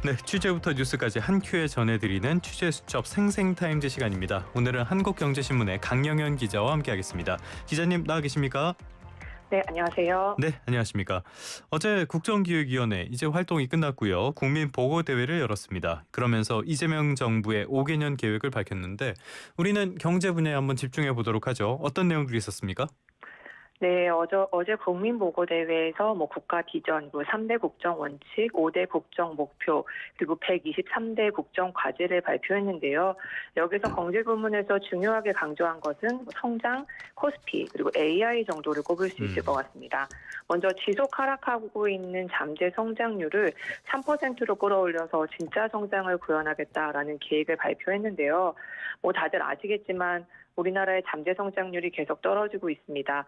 네, 취재부터 뉴스까지 한 큐에 전해드리는 취재 수첩 생생타임즈 시간입니다. 오늘은 한국경제신문의 강영현 기자와 함께하겠습니다. 기자님 나와 계십니까? 네, 안녕하세요. 네, 안녕하십니까. 어제 국정기획위원회 이제 활동이 끝났고요. 국민보고대회를 열었습니다. 그러면서 이재명 정부의 5개년 계획을 밝혔는데 우리는 경제 분야에 한번 집중해 보도록 하죠. 어떤 내용들이 있었습니까? 네, 어제 국민보고대회에서 국가 비전, 3대 국정 원칙, 5대 국정 목표, 그리고 123대 국정 과제를 발표했는데요. 여기서 경제 부문에서 중요하게 강조한 것은 성장, 코스피, 그리고 AI 정도를 꼽을 수 있을 것 같습니다. 먼저 지속 하락하고 있는 잠재 성장률을 3%로 끌어올려서 진짜 성장을 구현하겠다라는 계획을 발표했는데요. 다들 아시겠지만 우리나라의 잠재 성장률이 계속 떨어지고 있습니다.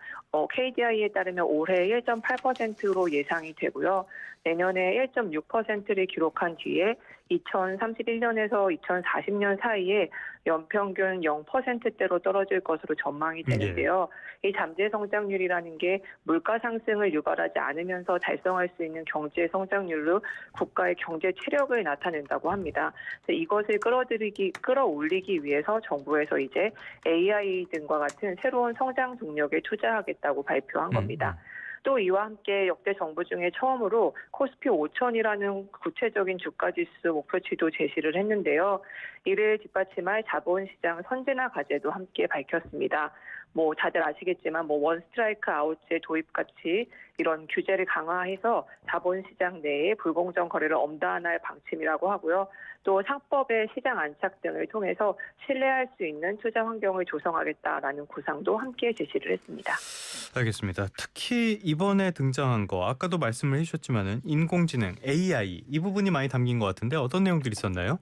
KDI에 따르면 올해 1.8%로 예상이 되고요. 내년에 1.6%를 기록한 뒤에 2031년에서 2040년 사이에 연평균 0%대로 떨어질 것으로 전망이 되는데요. 이 잠재 성장률이라는 게 물가 상승을 유발하지 않으면서 달성할 수 있는 경제 성장률로 국가의 경제 체력을 나타낸다고 합니다. 이것을 끌어올리기 위해서 정부에서 이제 AI 등과 같은 새로운 성장 동력에 투자하겠다고 발표한 겁니다. 또 이와 함께 역대 정부 중에 처음으로 코스피 5천이라는 구체적인 주가지수 목표치도 제시를 했는데요. 이를 뒷받침할 자본시장 선진화 과제도 함께 밝혔습니다. 다들 아시겠지만 원 스트라이크 아웃제 도입같이 이런 규제를 강화해서 자본시장 내에 불공정 거래를 엄단할 방침이라고 하고요. 또 상법의 시장 안착 등을 통해서 신뢰할 수 있는 투자 환경을 조성하겠다라는 구상도 함께 제시를 했습니다. 알겠습니다. 특히 이번에 등장한 거 아까도 말씀을 해주셨지만은 인공지능 AI 이 부분이 많이 담긴 것 같은데 어떤 내용들이 있었나요?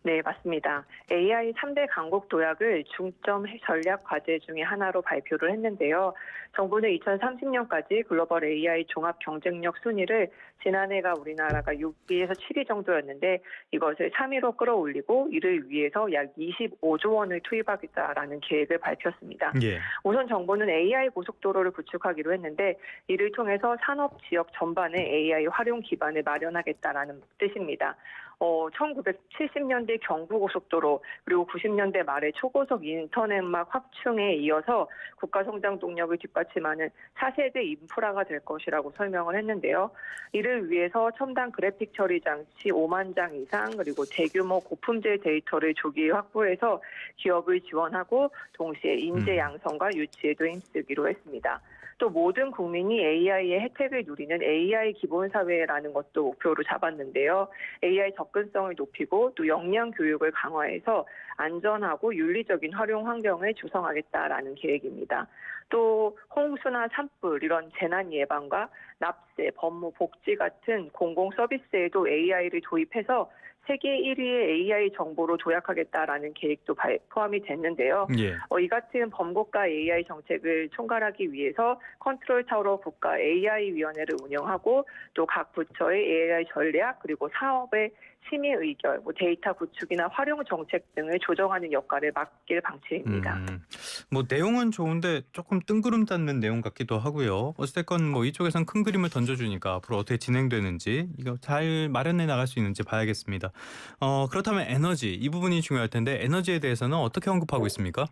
네, 맞습니다. AI 3대 강국 도약을 중점 전략 과제 중에 하나로 발표를 했는데요. 정부는 2030년까지 글로벌 AI 종합 경쟁력 순위를 지난해가 우리나라가 6위에서 7위 정도였는데 이것을 3위로 끌어올리고 이를 위해서 약 25조 원을 투입하겠다라는 계획을 밝혔습니다. 예. 우선 정부는 AI 고속도로를 구축하기로 했는데 이를 통해서 산업 지역 전반에 AI 활용 기반을 마련하겠다라는 뜻입니다. 1970년대 경부고속도로 그리고 90년대 말에 초고속 인터넷망 확충에 이어서 국가 성장 동력을 뒷받침하는 차세대 인프라가 될 것이라고 설명을 했는데요. 이를 위해서 첨단 그래픽 처리 장치 5만 장 이상 그리고 대규모 고품질 데이터를 조기에 확보해서 기업을 지원하고 동시에 인재 양성과 유치에도 힘쓰기로 했습니다. 또 모든 국민이 AI의 혜택을 누리는 AI 기본사회라는 것도 목표로 잡았는데요. AI 접근성을 높이고 또 역량 교육을 강화해서 안전하고 윤리적인 활용 환경을 조성하겠다라는 계획입니다. 또 홍수나 산불 이런 재난 예방과 납세, 법무, 복지 같은 공공 서비스에도 AI를 도입해서 세계 1위의 AI 정보로 도약하겠다라는 계획도 포함이 됐는데요. 예. 이 같은 범고가 AI 정책을 총괄하기 위해서 컨트롤 타워 국가 AI 위원회를 운영하고 또 각 부처의 AI 전략 그리고 사업의 심의 의결, 데이터 구축이나 활용 정책 등을 조정하는 역할을 맡길 방침입니다. 내용은 좋은데 조금 뜬구름 잡는 내용 같기도 하고요. 어쨌건 이쪽에선 큰 그림을 던져주니까 앞으로 어떻게 진행되는지 이거 잘 마련해 나갈 수 있는지 봐야겠습니다. 그렇다면 에너지 이 부분이 중요할 텐데 에너지에 대해서는 어떻게 언급하고 있습니까?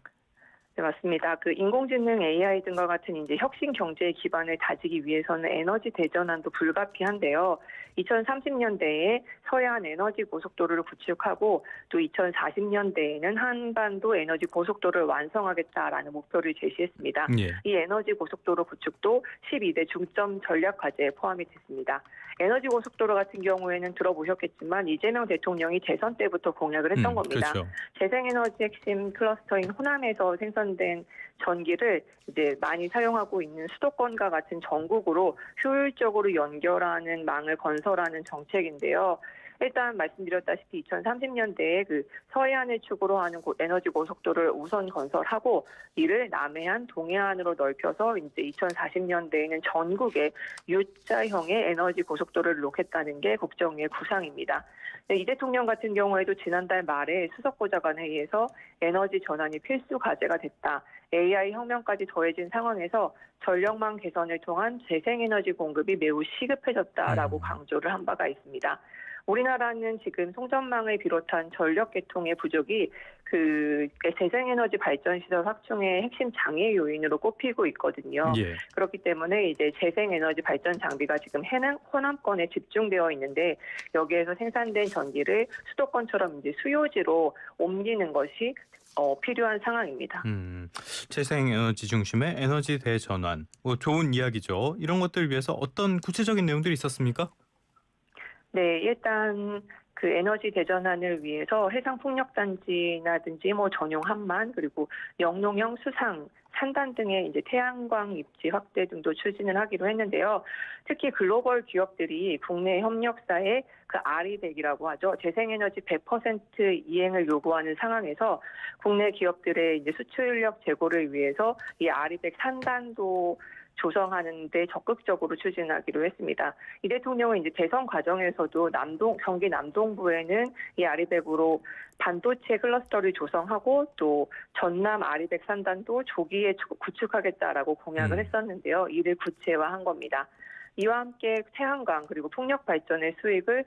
네, 맞습니다. 인공지능 AI 등과 같은 이제 혁신 경제의 기반을 다지기 위해서는 에너지 대전환도 불가피한데요. 2030년대에 서해안 에너지 고속도로를 구축하고 또 2040년대에는 한반도 에너지 고속도로를 완성하겠다라는 목표를 제시했습니다. 예. 이 에너지 고속도로 구축도 12대 중점 전략 과제에 포함이 됐습니다. 에너지 고속도로 같은 경우에는 들어보셨겠지만 이재명 대통령이 대선 때부터 공약을 했던 겁니다. 그렇죠. 재생에너지 핵심 클러스터인 호남에서 생산된 전기를 이제 많이 사용하고 있는 수도권과 같은 전국으로 효율적으로 연결하는 망을 건설하는 정책인데요. 일단 말씀드렸다시피 2030년대에 서해안을 축으로 하는 에너지 고속도로를 우선 건설하고 이를 남해안, 동해안으로 넓혀서 이제 2040년대에는 전국에 U자형의 에너지 고속도로를 놓겠다는 게 국정의 구상입니다. 이 대통령 같은 경우에도 지난달 말에 수석보좌관 회의에서 에너지 전환이 필수 과제가 됐다. AI 혁명까지 더해진 상황에서 전력망 개선을 통한 재생에너지 공급이 매우 시급해졌다라고 강조를 한 바가 있습니다. 우리나라는 지금 송전망을 비롯한 전력 계통의 부족이 재생에너지 발전 시설 확충의 핵심 장애 요인으로 꼽히고 있거든요. 예. 그렇기 때문에 이제 재생에너지 발전 장비가 지금 호남권에 집중되어 있는데 여기에서 생산된 전기를 수도권처럼 이제 수요지로 옮기는 것이 필요한 상황입니다. 재생에너지 중심의 에너지 대전환. 좋은 이야기죠. 이런 것들을 위해서 어떤 구체적인 내용들이 있었습니까? 네, 일단 에너지 대전환을 위해서 해상 풍력단지라든지 전용 함만 그리고 영농형 수상 산단 등의 이제 태양광 입지 확대 등도 추진을 하기로 했는데요. 특히 글로벌 기업들이 국내 협력사에 RE100이라고 하죠. 재생에너지 100% 이행을 요구하는 상황에서 국내 기업들의 이제 수출력 제고를 위해서 이 RE100 산단도 조성하는 데 적극적으로 추진하기로 했습니다. 이 대통령은 이제 대선 과정에서도 경기 남동부에는 이 RE100으로 반도체 클러스터를 조성하고 또 전남 RE100 산단도 조기에 구축하겠다라고 공약을 했었는데요. 이를 구체화한 겁니다. 이와 함께 태양광 그리고 풍력 발전의 수익을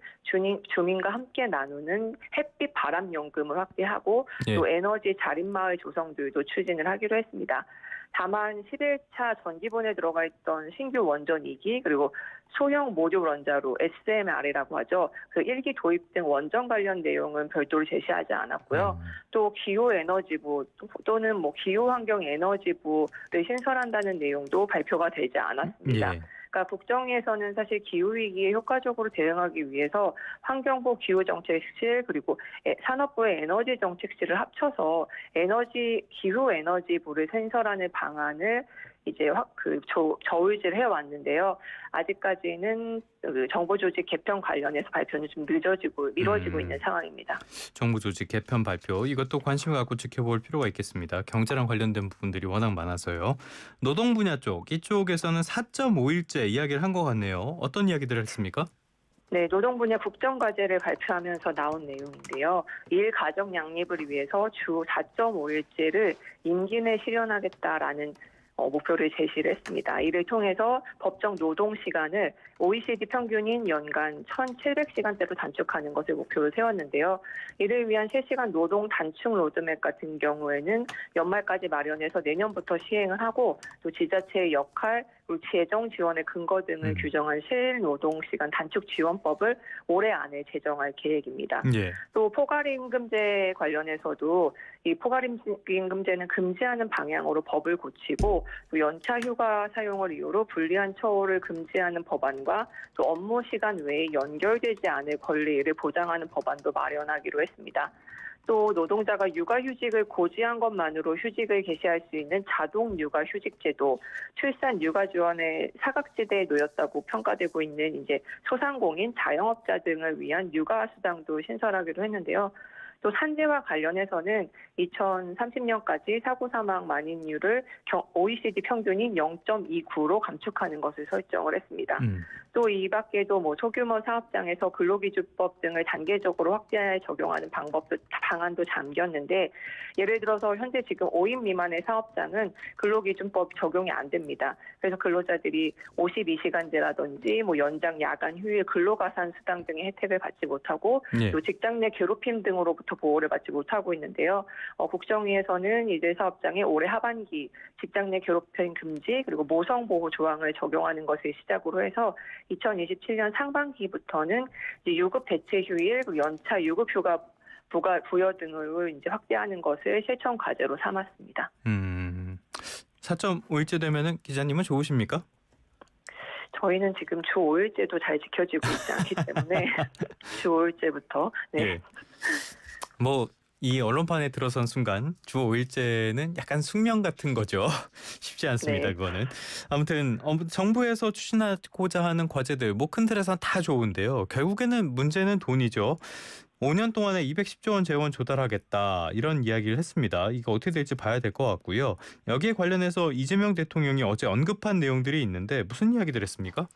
주민과 함께 나누는 햇빛 바람 연금을 확대하고 또 에너지 자립마을 조성들도 추진을 하기로 했습니다. 다만 11차 전기본에 들어가 있던 신규 원전 2기 그리고 소형 모듈 원자로 SMR이라고 하죠. 1기 도입 등 원전 관련 내용은 별도로 제시하지 않았고요. 또 기후에너지부 또는 기후환경에너지부를 신설한다는 내용도 발표가 되지 않았습니다. 그러니까 국정에서는 사실 기후위기에 효과적으로 대응하기 위해서 환경부 기후정책실 그리고 산업부의 에너지정책실을 합쳐서 기후에너지부를 신설하는 방안을 이제 저울질 해왔는데요. 아직까지는 정부 조직 개편 관련해서 발표는 좀 미뤄지고 있는 상황입니다. 정부 조직 개편 발표 이것도 관심을 갖고 지켜볼 필요가 있겠습니다. 경제랑 관련된 부분들이 워낙 많아서요. 노동 분야 이쪽에서는 4.5일제 이야기를 한 것 같네요. 어떤 이야기들을 했습니까? 네, 노동 분야 국정과제를 발표하면서 나온 내용인데요. 일 가정 양립을 위해서 주 4.5일제를 임기 내 실현하겠다라는 목표를 제시를 했습니다. 이를 통해서 법정 노동 시간을 OECD 평균인 연간 1,700시간대로 단축하는 것을 목표로 세웠는데요. 이를 위한 실시간 노동 단축 로드맵 같은 경우에는 연말까지 마련해서 내년부터 시행을 하고 또 지자체의 역할, 그리고 재정 지원의 근거 등을 규정한 실노동시간 단축 지원법을 올해 안에 제정할 계획입니다. 또 포괄임금제 관련해서도 이 포괄임금제는 금지하는 방향으로 법을 고치고 또 연차 휴가 사용을 이유로 불리한 처우를 금지하는 법안과 또 업무 시간 외에 연결되지 않을 권리를 보장하는 법안도 마련하기로 했습니다. 또 노동자가 육아휴직을 고지한 것만으로 휴직을 개시할 수 있는 자동 육아휴직제도, 출산 육아 지원의 사각지대에 놓였다고 평가되고 있는 이제 소상공인, 자영업자 등을 위한 육아수당도 신설하기로 했는데요. 또 산재와 관련해서는 2030년까지 사고 사망 만인율을 OECD 평균인 0.29로 감축하는 것을 설정을 했습니다. 또 이 밖에도 소규모 사업장에서 근로기준법 등을 단계적으로 확대 적용하는 방안도 잠겼는데 예를 들어서 현재 지금 5인 미만의 사업장은 근로기준법 적용이 안 됩니다. 그래서 근로자들이 52시간제라든지 연장 야간 휴일 근로가산 수당 등의 혜택을 받지 못하고 또 직장 내 괴롭힘 등으로부터 보호를 받지 못하고 있는데요. 국정위에서는 이들 사업장에 올해 하반기 직장 내 괴롭힘 금지 그리고 모성 보호 조항을 적용하는 것을 시작으로 해서 2027년 상반기부터는 이제 유급 대체 휴일, 연차 유급 휴가 부여 등을 이제 확대하는 것을 실천 과제로 삼았습니다. 4.5일제 되면은 기자님은 좋으십니까? 저희는 지금 주 5일제도 잘 지켜지고 있지 않기 때문에 주 5일제부터 이 언론판에 들어선 순간 주 5일제는 약간 숙명 같은 거죠. 쉽지 않습니다. 그거는. 아무튼 정부에서 추진하고자 하는 과제들 큰 틀에서는 다 좋은데요. 결국에는 문제는 돈이죠. 5년 동안에 210조 원 재원 조달하겠다 이런 이야기를 했습니다. 이거 어떻게 될지 봐야 될 것 같고요. 여기에 관련해서 이재명 대통령이 어제 언급한 내용들이 있는데 무슨 이야기들 했습니까?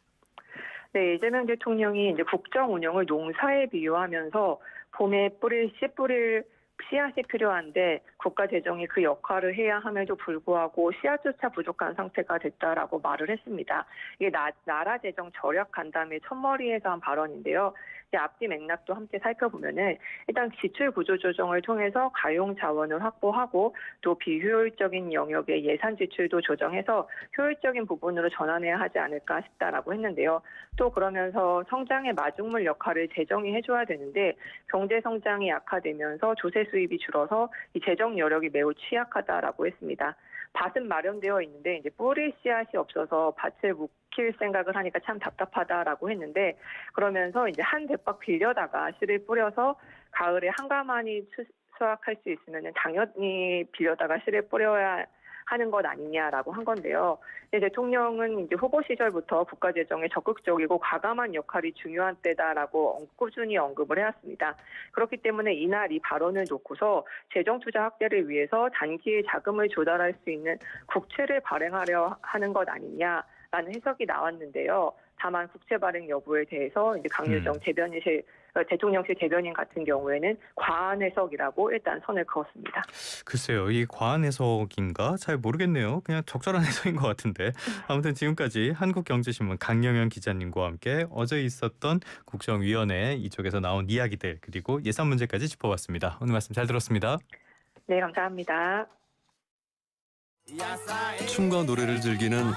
네, 이재명 대통령이 이제 국정 운영을 농사에 비유하면서 봄에 씨뿌릴 씨앗이 필요한데 국가 재정이 그 역할을 해야 함에도 불구하고 씨앗조차 부족한 상태가 됐다라고 말을 했습니다. 이게 나라 재정 절약 간담회 첫머리에서 한 발언인데요. 이제 앞뒤 맥락도 함께 살펴보면은 일단 지출 구조 조정을 통해서 가용 자원을 확보하고 또 비효율적인 영역의 예산 지출도 조정해서 효율적인 부분으로 전환해야 하지 않을까 싶다라고 했는데요. 또 그러면서 성장의 마중물 역할을 재정이 해줘야 되는데 경제 성장이 약화되면서 조세 수입이 줄어서 이 재정 여력이 매우 취약하다라고 했습니다. 밭은 마련되어 있는데 이제 뿌릴 씨앗이 없어서 밭을 묵힐 생각을 하니까 참 답답하다라고 했는데 그러면서 이제 한 대박 빌려다가 씨를 뿌려서 가을에 한가마니 수확할 수 있으면 당연히 빌려다가 씨를 뿌려야 하는 것 아니냐라고 한 건데요. 대통령은 이제 후보 시절부터 국가 재정에 적극적이고 과감한 역할이 중요한 때다라고 꾸준히 언급을 해왔습니다. 그렇기 때문에 이날 이 발언을 놓고서 재정 투자 확대를 위해서 단기에 자금을 조달할 수 있는 국채를 발행하려 하는 것 아니냐라는 해석이 나왔는데요. 다만 국채 발행 여부에 대해서 이제 강유정 대통령실 대변인 같은 경우에는 과한 해석이라고 일단 선을 그었습니다. 글쎄요, 이 과한 해석인가 잘 모르겠네요. 그냥 적절한 해석인 것 같은데. 아무튼 지금까지 한국경제신문 강영현 기자님과 함께 어제 있었던 국정위원회 이쪽에서 나온 이야기들 그리고 예산 문제까지 짚어봤습니다. 오늘 말씀 잘 들었습니다. 네, 감사합니다. 춤과 노래를 즐기는